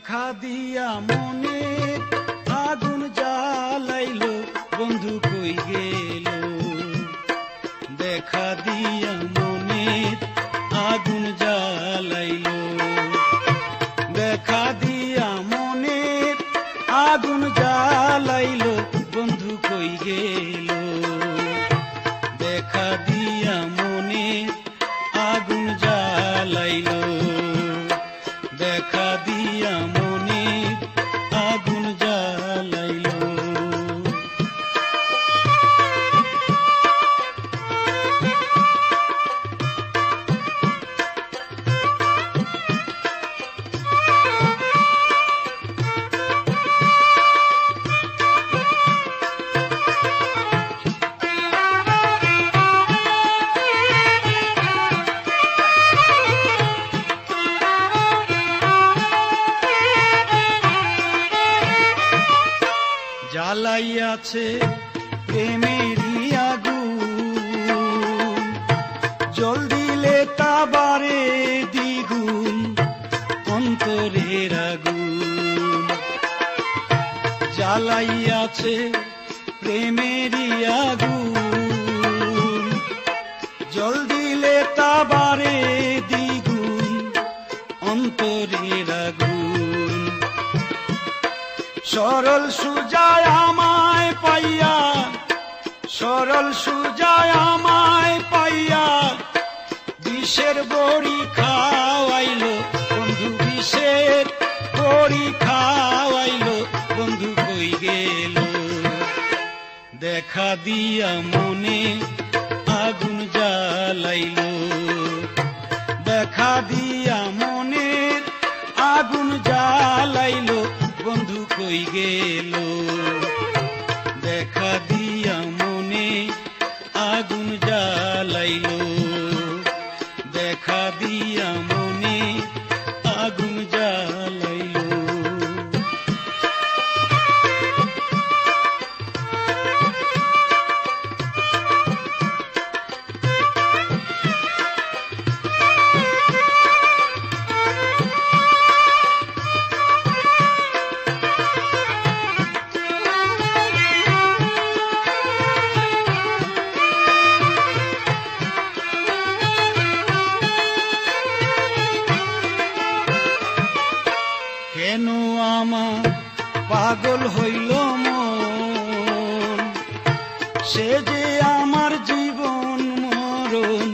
দেখা দিয়া মনে আগুন জ্বালাইলো বন্ধু কই গেল। দেখা দিয়া মনে আগুন জ্বালাইলো, দেখা দিয়া মনে আগুন জ্বালাইলো বন্ধু কই গেল। দেখা দিয়া মনে আগুন জ্বালাইলো, দেখা দিয়া মনে আগুন জ্বালাইলো। জ্বালাইয়াছে প্রেমেরই আগুন, জল দিলে তা বাড়ে দ্বিগুণ অন্তরের আগুন। জ্বালাইয়াছে প্রেমেরই আগুন, জল দিলে তা বাড়ে দ্বিগুণ অন্তরের আগুন। সরল সুজায় আমায় পাইয়া, সরল সুজায় আমায় পাইয়া বিষের বড়ি খাওয়াইলো বন্ধু, বিষের বড়ি খাওয়াইলো বন্ধু কই গেল। দেখা দিয়া মনে আগুন জ্বালাইলো, দেখা দিয়া মনে আগুন জ্বালাইলো বন্ধু কই গেল। দেখা দিয়া মনে আগুন জ্বালাইলো, দেখা দিয়া মনে আগুন জ্বালাইলো। কেন আমার পাগল হইল মন, সে যে আমার জীবন মরণ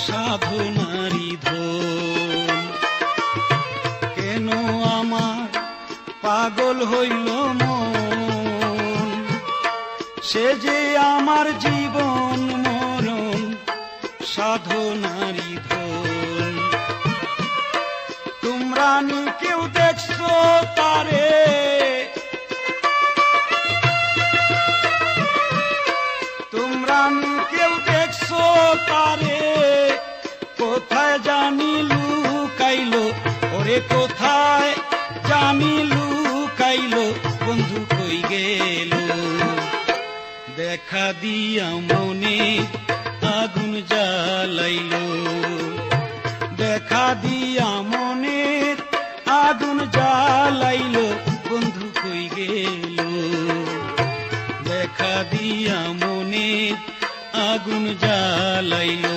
সাধনারি ধন। কেন আমার পাগল হইল মন, সে যে আমার জীবন মরণ সাধনারি ধন। তোমরা নি কেউ দেখছো তারে, তোমরা নি কেউ দেখছো তারে, কোথায় জানি লুকাইলো ওরে, কোথায় জানি লুকাইলো বন্ধু কই গেল। দেখা দিয়া মনে আগুন জ্বালাইলো, দেখা দিয়া মনের আগুন জ্বালাইলো বন্ধু কই গেল। দেখা দিয়া মনের আগুন জ্বালাইলো,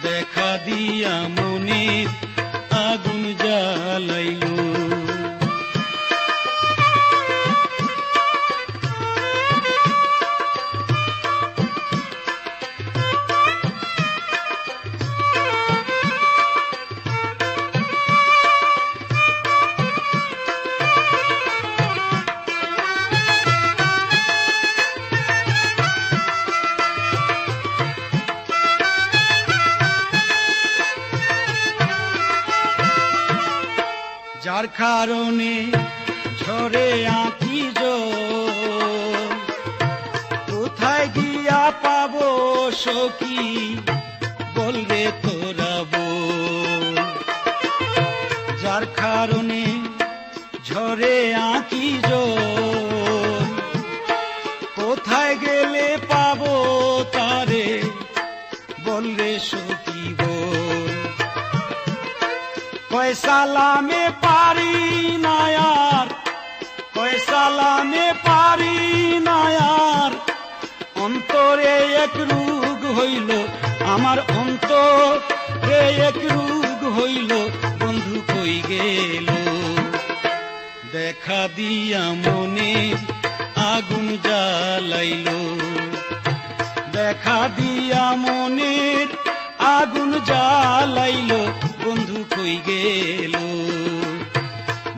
দেখা দিয়া মনের আগুন জ্বালাইলো। যার কারণে ঝরে আঁকি জল, কোথায় গিয়া পাবো সখী বলবে তোরা বল। যার কারণে ঝরে আঁকি জল, কোথায় গেলে পাবো তারে বলবে সখী বল। কয় সালামে পারি না আর, কয় সালামে পারি না আর, অন্তরে এক রোগ হইল, আমার অন্তরে এক রোগ হইল, বন্ধু কই গেল। দেখা দিয়া মনে আগুন জ্বালাইল, দেখা দিয়া মনের আগুন জ্বালাইল, বন্ধু কই গেল।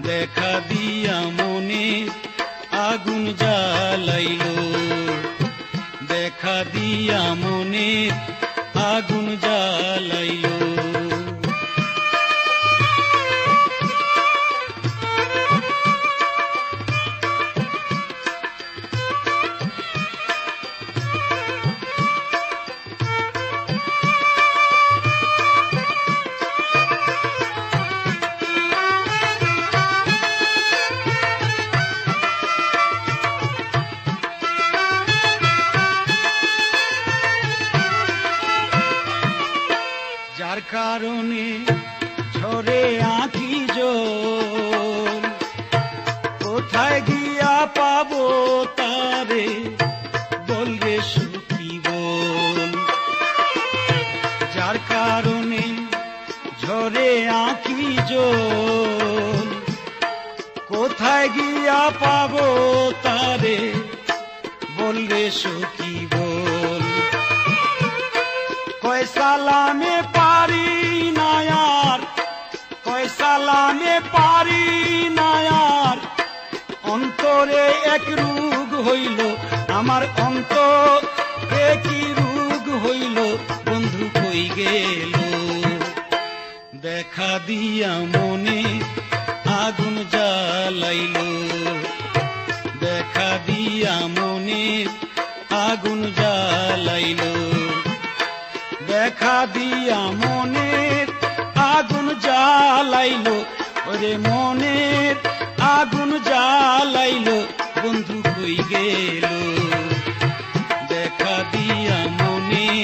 দেখা দিয়া মনের আগুন জ্বালাইল, দেখা দিয়া মনের আগুন জ্বালাইল। যার কারণে ঝরে আঁখি জল, কোথায় গিয়া পাবো তারে, বলরে সুখী বল। যার কারণে ঝরে আঁখি জল, কোথায় গিয়া পাবো তারে, বলরে সুখী বল। কয় সালামে পারি না আর, কয় সালামে পারি না আর, অন্তরে এক রোগ হইল, আমার অন্তরে কি রোগ হইল, বন্ধু কই গেল। দেখা দিয়া মনে আগুন জ্বালাইল, দেখা দিয়া মনে আগুন জ্বালাইল, দেখা দিয়া মনের আগুন জ্বালাইল, ওরে মনের আগুন জ্বালাইল, বন্ধু কই গেল। দেখা দিয়া মনের